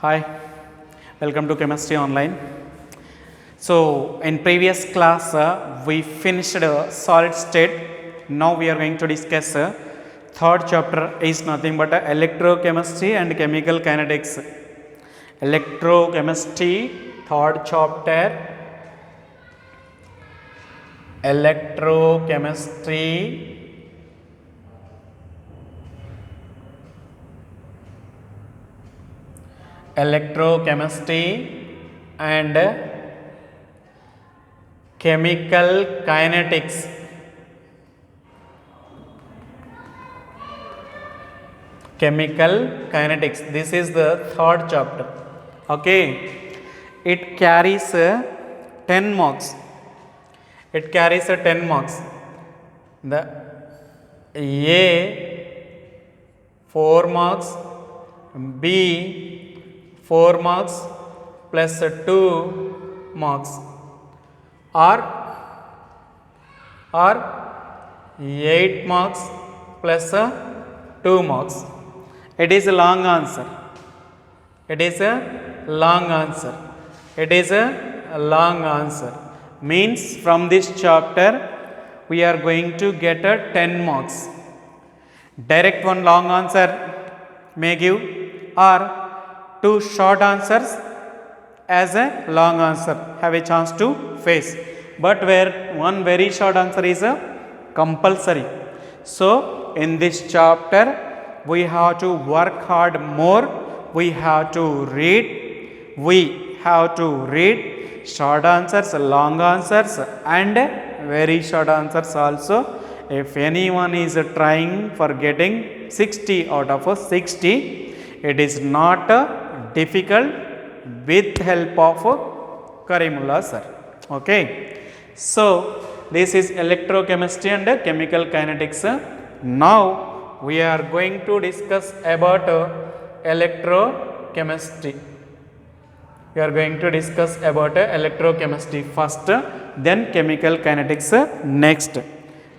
Hi, welcome to Chemistry Online. So, in previous class, we finished solid state. Now we are going to discuss third chapter is nothing but electrochemistry and chemical kinetics. Electrochemistry, third chapter. Electrochemistry and chemical kinetics. Chemical kinetics. This is the third chapter. Okay. It carries 10 marks. It carries 10 marks. The A 4 marks, B 4 marks plus 2 marks, or 8 marks plus 2 marks. It is a long answer. It is a long answer. It is a long answer. Means from this chapter we are going to get a 10 marks. Direct one long answer may give, or two short answers as a long answer have a chance to face. But where one very short answer is a compulsory. So in this chapter we have to work hard more. We have to read. We have to read short answers, long answers, and very short answers also. If anyone is trying for getting 60 out of 60, it is not difficult with help of Karimullah sir. Okay. So this is electrochemistry and chemical kinetics. Now we are going to discuss about electrochemistry. We are going to discuss about electrochemistry first, then chemical kinetics next.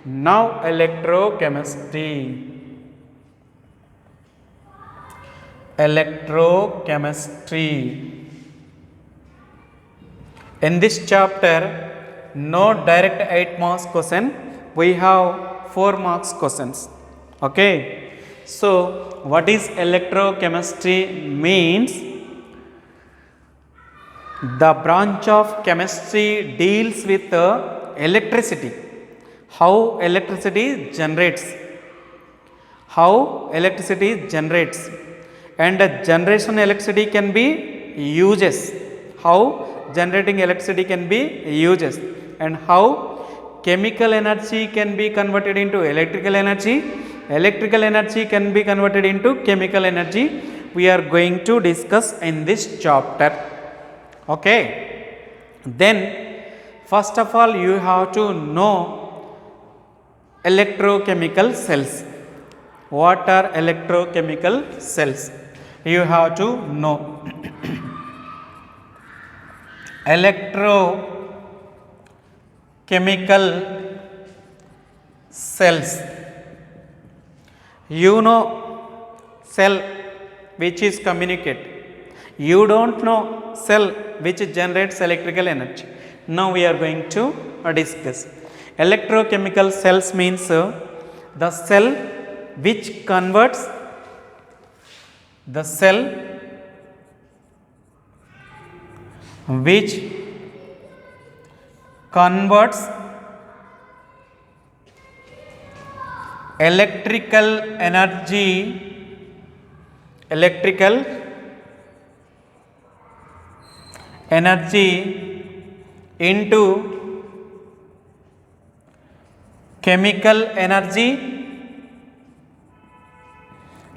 Now electrochemistry. Electrochemistry. In this chapter, no direct 8 marks question. We have 4 marks questions. Okay. So what is electrochemistry means? The branch of chemistry deals with electricity. How electricity generates. How electricity generates. And generation electricity can be uses. How generating electricity can be uses. And how chemical energy can be converted into electrical energy. Electrical energy can be converted into chemical energy. We are going to discuss in this chapter. Okay. Then first of all you have to know electrochemical cells. What are electrochemical cells? You have to know. Electrochemical cells. You know cell which is communicate. You don't know cell which generates electrical energy. Now we are going to discuss. Electrochemical cells means the cell which converts electrical energy into chemical energy.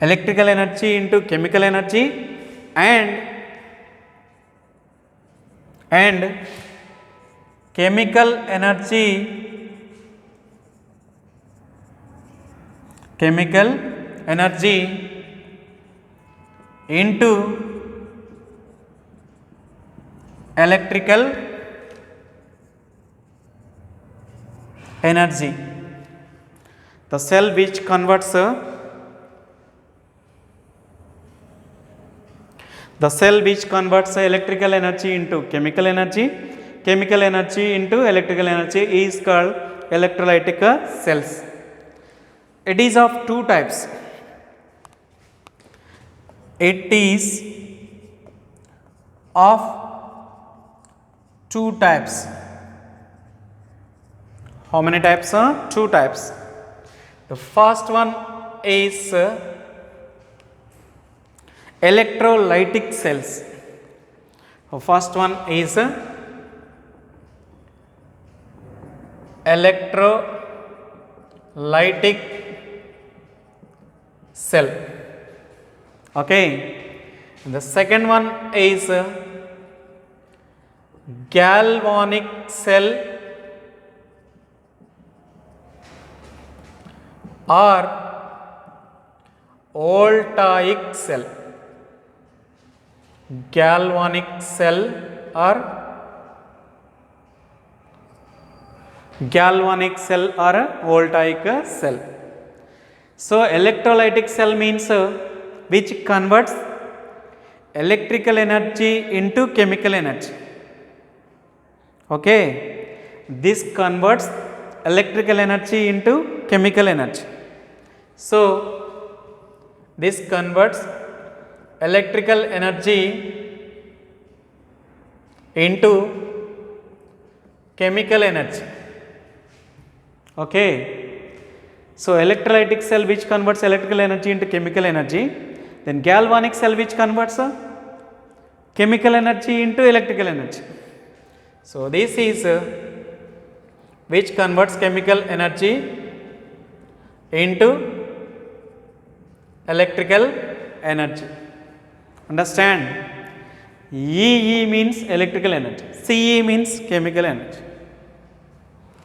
Electrical energy into chemical energy and chemical energy into electrical energy. The cell which converts The cell which converts electrical energy into chemical energy into electrical energy is called electrolytic cells. It is of two types. It is of two types. How many types? Two types. The first one is electrolytic cells. The first one is electrolytic cell. Okay. And the second one is galvanic cell or voltaic cell. Galvanic cell or voltaic cell. So electrolytic cell means which converts electrical energy into chemical energy. Okay, this converts electrical energy into chemical energy. So this converts electrical energy into chemical energy. Okay, so electrolytic cell which converts electrical energy into chemical energy, then galvanic cell which converts chemical energy into electrical energy. So this is which converts chemical energy into electrical energy. Understand? EE means electrical energy, CE means chemical energy.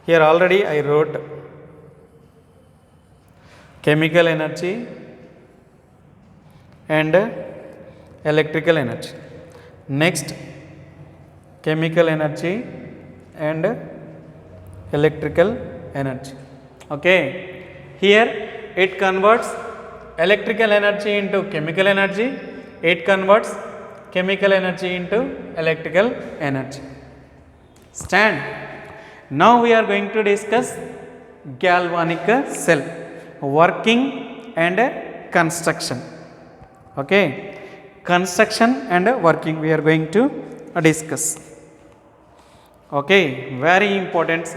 Here already I wrote chemical energy and electrical energy. Next, chemical energy and electrical energy. Okay, here it converts electrical energy into chemical energy, it converts chemical energy into electrical energy. Stand. Now we are going to discuss galvanic cell working and construction. Okay, construction and working we are going to discuss. Okay, very important.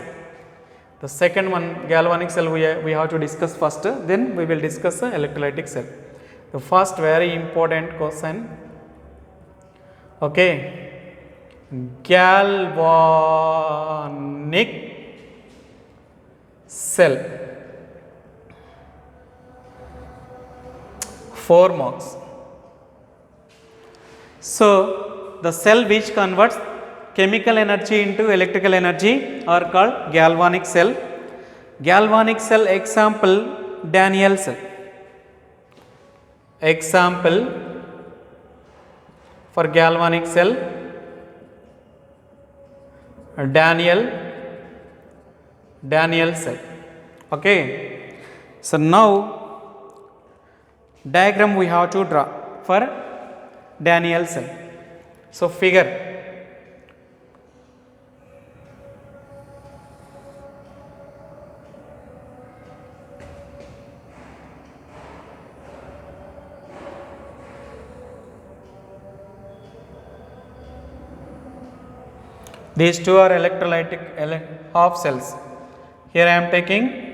The second one, galvanic cell, we have to discuss first, then we will discuss the electrolytic cell. The first very important question. Okay, galvanic cell, 4 marks. So the cell which converts chemical energy into electrical energy are called galvanic cell. Galvanic cell example, Daniell cell. Example for galvanic cell, Daniell cell. Okay, so now diagram we have to draw for Daniell cell. So figure. These two are electrolytic half cells. Here I am taking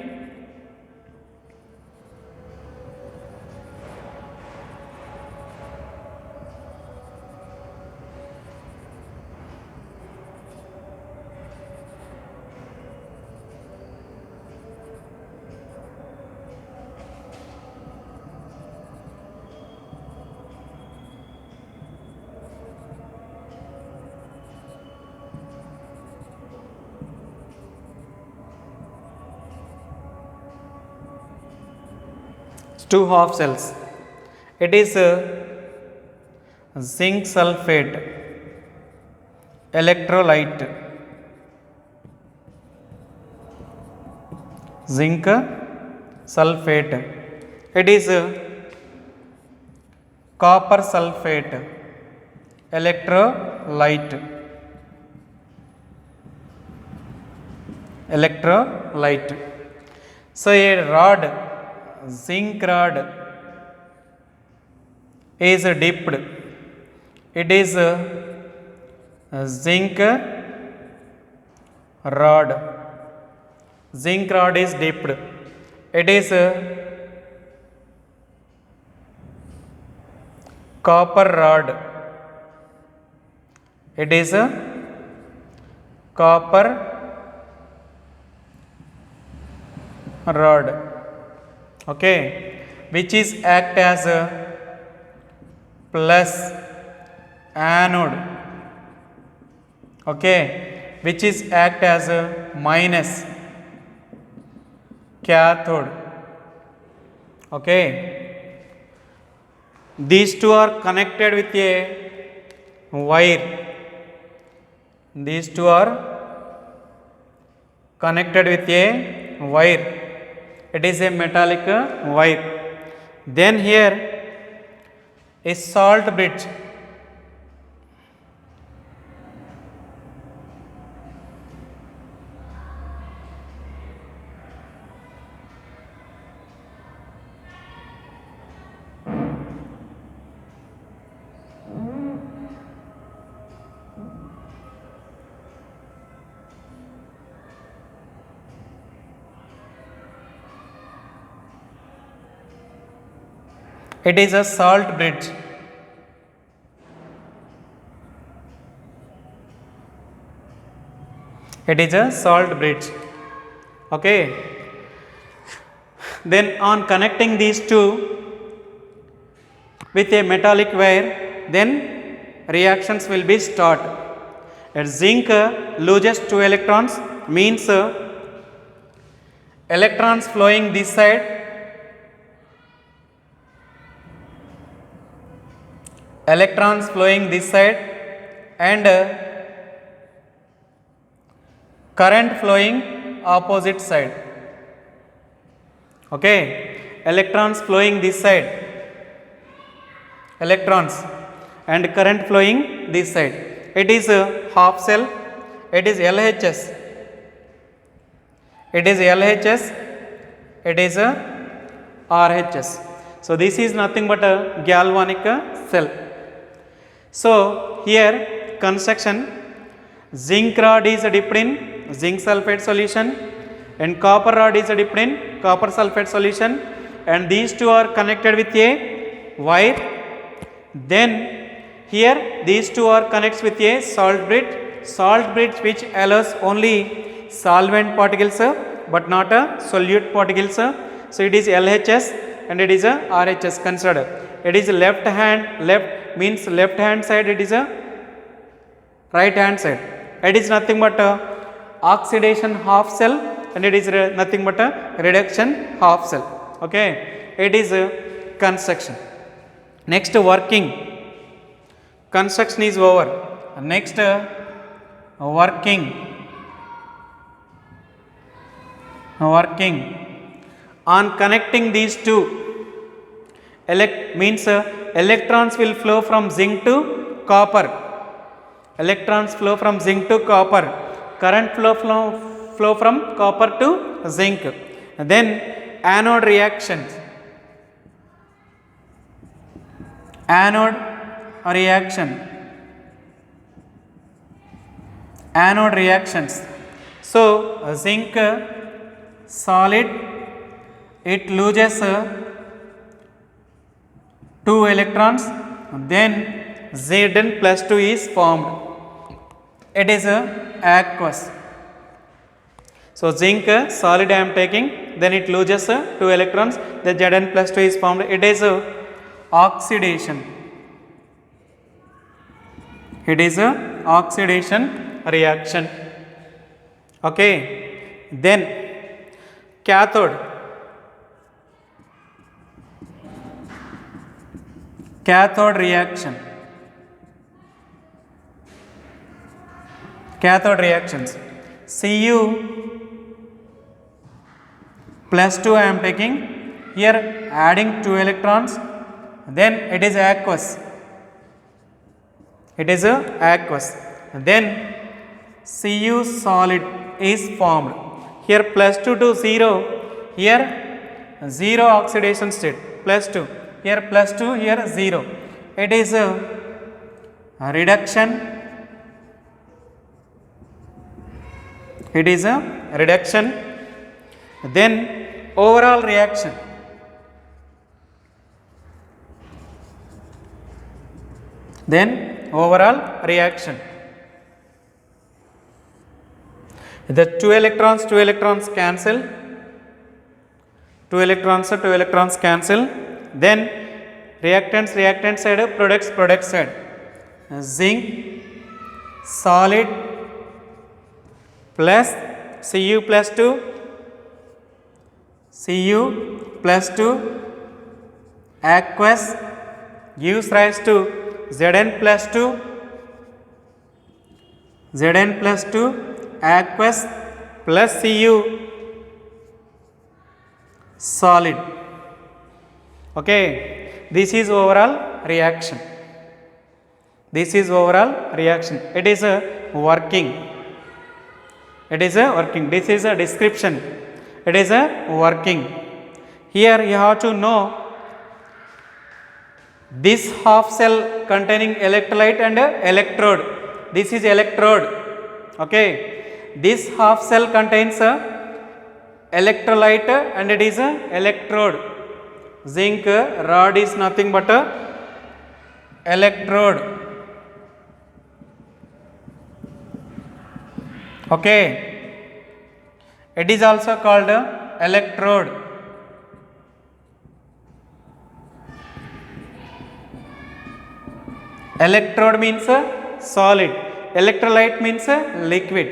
two half cells. It is zinc sulfate electrolyte, zinc sulfate. It is copper sulfate electrolyte. Electrolyte. So a rod, zinc rod, is dipped. It is a zinc rod. Zinc rod is dipped. It is a copper rod. It is a copper rod. Okay, which is act as a plus anode. Okay, which is act as a minus cathode. Okay, these two are connected with a wire. These two are connected with a wire. It is a metallic wire. Then here a salt bridge. It is a salt bridge. It is a salt bridge. Okay. Then on connecting these two with a metallic wire, then reactions will be start. At zinc loses 2 electrons, means electrons flowing this side, electrons flowing this side, and current flowing opposite side. Okay, electrons flowing this side, electrons, and current flowing this side. It is a half cell. It is LHS. It is LHS. It is a RHS. So this is nothing but a galvanic cell. So here construction, zinc rod is dipped in zinc sulfate solution and copper rod is dipped in copper sulfate solution, and these two are connected with a wire. Then here these two are connected with a salt bridge which allows only solvent particles but not a solute particles. So it is LHS and it is a RHS considered. It is left means left hand side, it is a right hand side. It is nothing but a oxidation half cell and it is nothing but a reduction half cell. Okay, it is a construction. Next working. Construction is over. Next working. On connecting these two, means electrons will flow from zinc to copper. Electrons flow from zinc to copper. Current flow from copper to zinc. Then anode reactions. Anode reactions. So zinc solid, it loses 2 electrons, then Zn plus 2 is formed. It is aqueous. So zinc solid I am taking, then it loses 2 electrons, then Zn plus 2 is formed. It is oxidation. It is a oxidation reaction. Okay. Then cathode. Cathode reaction. Cathode reactions. Cu plus 2 I am taking. Here adding 2 electrons. Then it is aqueous. It is a aqueous. Then Cu solid is formed. Here +2 to 0. Here 0 oxidation state. +2. Here +2. Here 0. It is a reduction. It is a reduction. Then overall reaction. Then overall reaction. The two electrons cancel. Two electrons cancel. Then reactant side, product side. Zinc solid plus Cu plus 2, Cu plus 2 aqueous gives rise to Zn plus 2, Zn plus 2 aqueous plus Cu solid. Okay, this is overall reaction. This is overall reaction. It is a working. It is a working. This is a description. It is a working. Here you have to know this half cell containing electrolyte and electrode. This is electrode. Okay. This half cell contains a electrolyte and it is a electrode. Zinc rod is nothing but a electrode. Okay. It is also called a electrode. Electrode means a solid. Electrolyte means a liquid.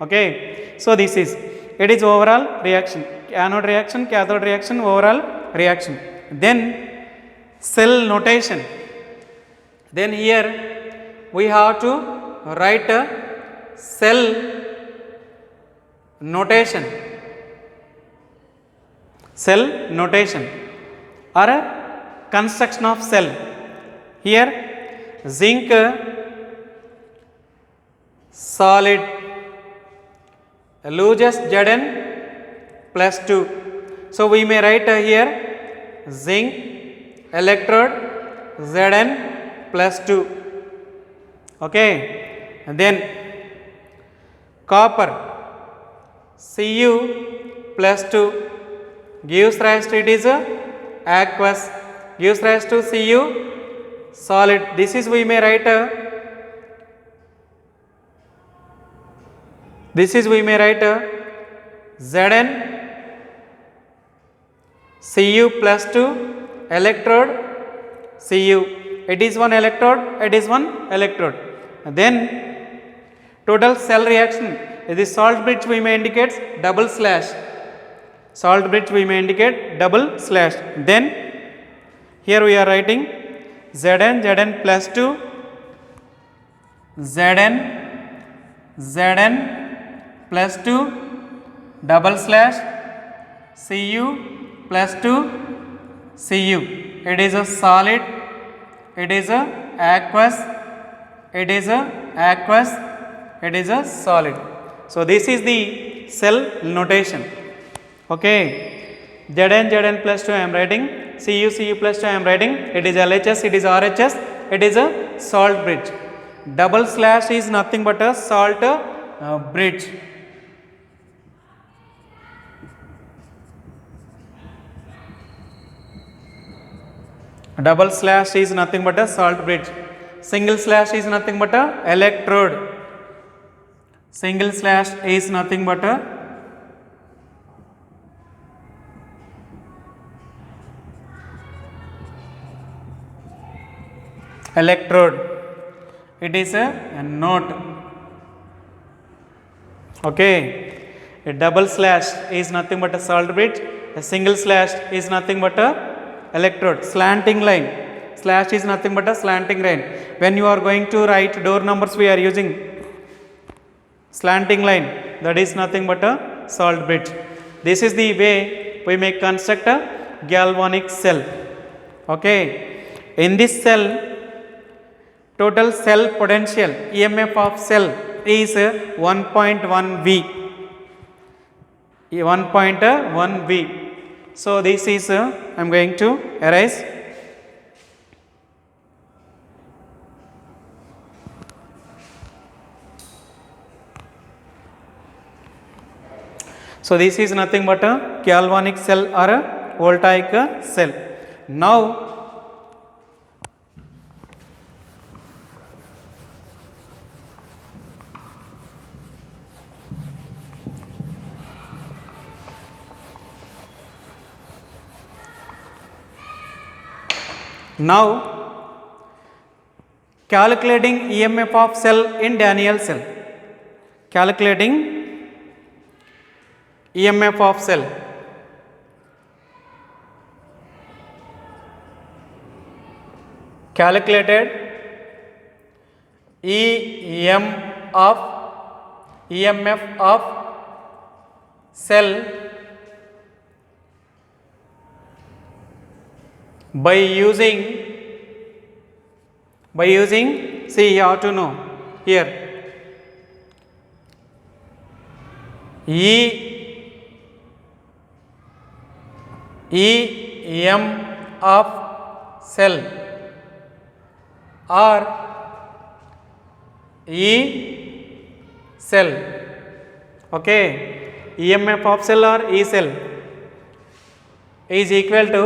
Okay. So this is, it is overall reaction. Anode reaction, cathode reaction, overall reaction. Then cell notation. Then here we have to write a cell notation. Cell notation or a construction of cell. Here zinc solid loses Zn plus 2. So we may write here zinc electrode Zn plus 2. Okay. And then copper Cu plus 2 gives rise to, it is a aqueous, gives rise to Cu solid. This is, we may write a, this is, we may write a Zn Cu plus 2 electrode Cu. It is one electrode, it is one electrode. Then total cell reaction. This salt bridge we may indicate double slash. Salt bridge we may indicate double slash. Then here we are writing Zn plus 2, Zn plus 2 double slash Cu plus 2 Cu. It is a solid, it is a aqueous, it is a aqueous, it is a solid. So this is the cell notation. Okay. Zn plus 2 I am writing, Cu plus 2 I am writing, it is LHS, it is RHS, it is a salt bridge. Double slash is nothing but a salt bridge. Double slash is nothing but a salt bridge. Single slash is nothing but a electrode. Single slash is nothing but a electrode. It is a node. Okay. A double slash is nothing but a salt bridge. A single slash is nothing but a electrode. Slanting line. Slash is nothing but a slanting line. When you are going to write door numbers, we are using slanting line. That is nothing but a salt bridge. This is the way we may construct a galvanic cell. Okay. In this cell, total cell potential EMF of cell is 1.1 V. 1.1 V. So this is I am going to erase. So this is nothing but a galvanic cell or a voltaic cell. Now calculating EMF of cell in Daniell cell. Calculating EMF of cell. Calculated EMF of cell by using see, you have to know here EM of cell or E cell. Okay, EMF of cell or E cell is equal to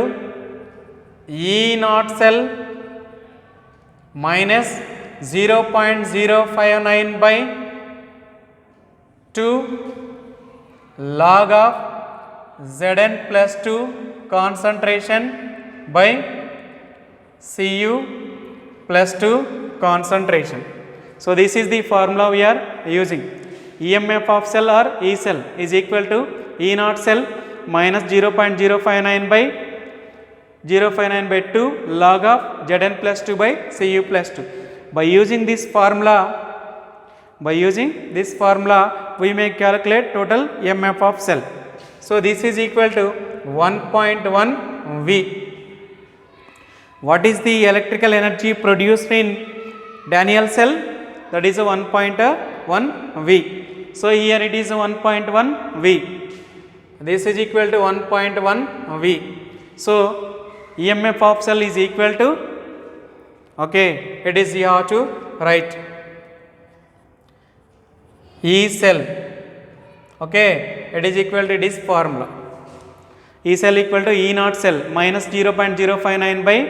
E naught cell minus 0.059 by 2 log of Zn plus 2 concentration by Cu plus 2 concentration. So this is the formula we are using. EMF of cell or E cell is equal to E naught cell minus 0.059 by 2 log of Zn plus 2 by Cu plus 2. By using this formula, we may calculate total EMF of cell. So this is equal to 1.1 V. What is the electrical energy produced in Daniell cell? That is 1.1 V. So here it is 1.1 V. This is equal to 1.1 V. So EMF of cell is equal to, okay, it is you have to write E cell. Okay, it is equal to this formula. E cell equal to E naught cell minus 0.059 by,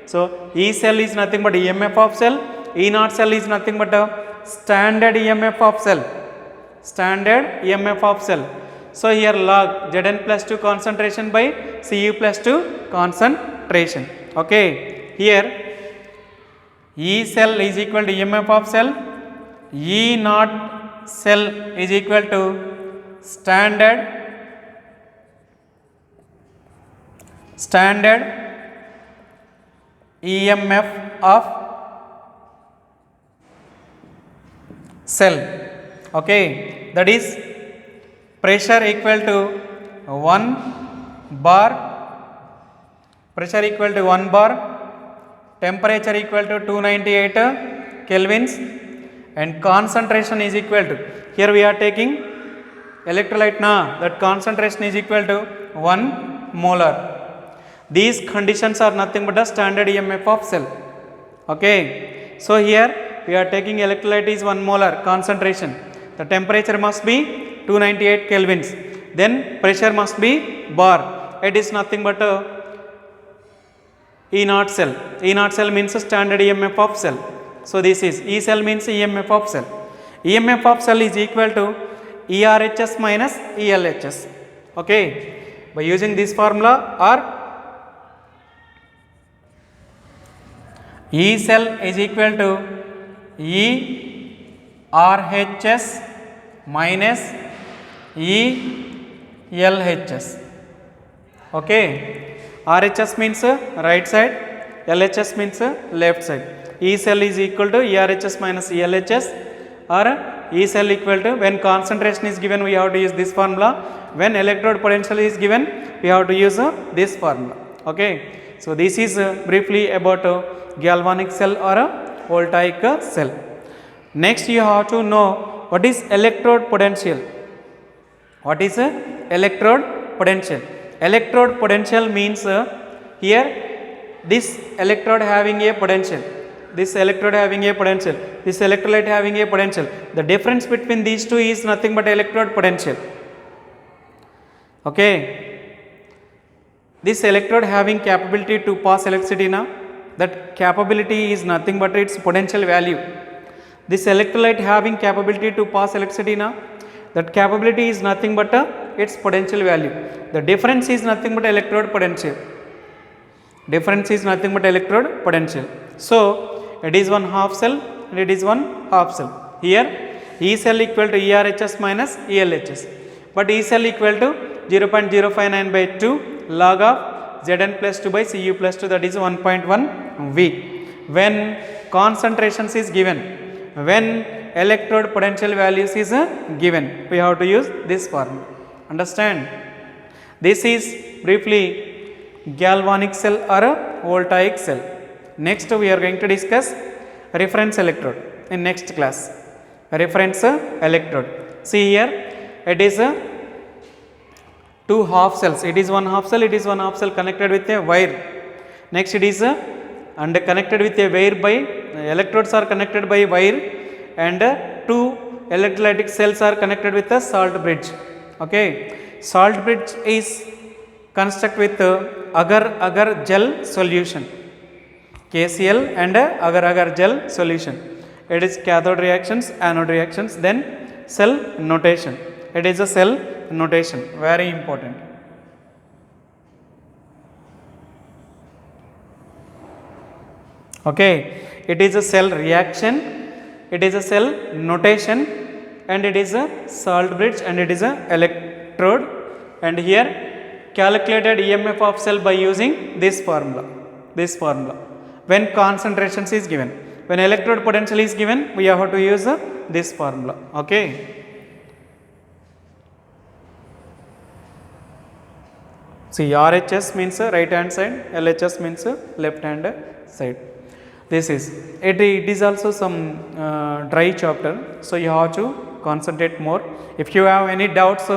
so E cell is nothing but EMF of cell, E naught cell is nothing but a standard EMF of cell. Standard EMF of cell. So here log Zn plus 2 concentration by Cu plus 2 concentration. Okay, here E cell is equal to EMF of cell, E naught cell is equal to standard EMF of cell. Okay, that is pressure equal to 1 bar, temperature equal to 298 kelvins, and concentration is equal to, here we are taking electrolyte now, that concentration is equal to 1 molar. These conditions are nothing but the standard EMF of cell. Okay, so here we are taking electrolyte is 1 molar concentration, the temperature must be 298 kelvins, then pressure must be bar, it is nothing but E naught cell. E naught cell means standard EMF of cell. So this is E cell means EMF of cell. EMF of cell is equal to ERHS minus ELHS. Okay, by using this formula, or E cell is equal to ERHS minus ELHS. Okay, RHS means right side, LHS means left side. E cell is equal to ERHS minus ELHS, or E cell equal to, when concentration is given we have to use this formula, when electrode potential is given we have to use this formula. Okay, so this is briefly about galvanic cell or voltaic cell. Next you have to know what is electrode potential. What is electrode potential? Electrode potential means here this electrode having a potential, this electrode having a potential, this electrolyte having a potential. The difference between these two is nothing but electrode potential. Okay, this electrode having capability to pass electricity now, that capability is nothing but its potential value. This electrolyte having capability to pass electricity now, that capability is nothing but its potential value. The difference is nothing but electrode potential. Difference is nothing but electrode potential. So it is one half cell and it is one half cell. Here E cell equal to ERHS minus ELHS, but E cell equal to 0.059 by 2 log of Zn plus 2 by Cu plus 2, that is 1.1 V. When concentrations is given, when electrode potential values is given, we have to use this formula. Understand? This is briefly galvanic cell or a voltaic cell. Next we are going to discuss reference electrode in next class. Reference electrode. See here, it is two half cells. It is one half cell, it is one half cell connected with a wire. Next it is and connected with a wire by electrodes are connected by wire, and two electrolytic cells are connected with a salt bridge. Okay, salt bridge is construct with agar-agar gel solution, KCl and agar-agar gel solution. It is cathode reactions, anode reactions, then cell notation. It is a cell notation, very important. Okay, it is a cell reaction, it is a cell notation, and it is a salt bridge, and it is a electrode. And here calculated EMF of cell by using this formula. This formula. When concentrations is given, when electrode potential is given, we have to use this formula. Okay. See, RHS means right hand side, LHS means left hand side. This is it is also some dry chapter, so you have to concentrate more. If you have any doubts,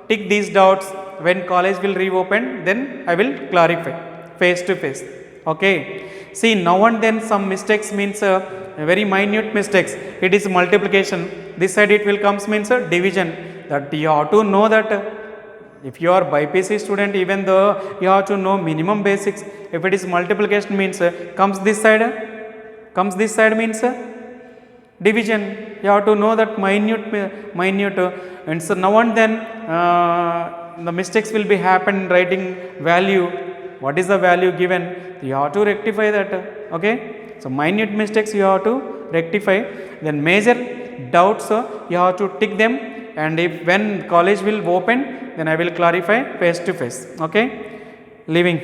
tick these doubts. When college will reopen, then I will clarify face to face. Okay. See, now and then some mistakes means very minute mistakes. It is multiplication. This side it will comes means division. That you have to know that. If you are BPC student, even though you have to know minimum basics. If it is multiplication means comes this side means division. You have to know that minute, and so now and then the mistakes will be happen in writing value. What is the value given? You have to rectify that. Okay. So minute mistakes you have to rectify. Then major doubts you have to tick them. And if when college will open, then I will clarify face to face. Okay, leaving.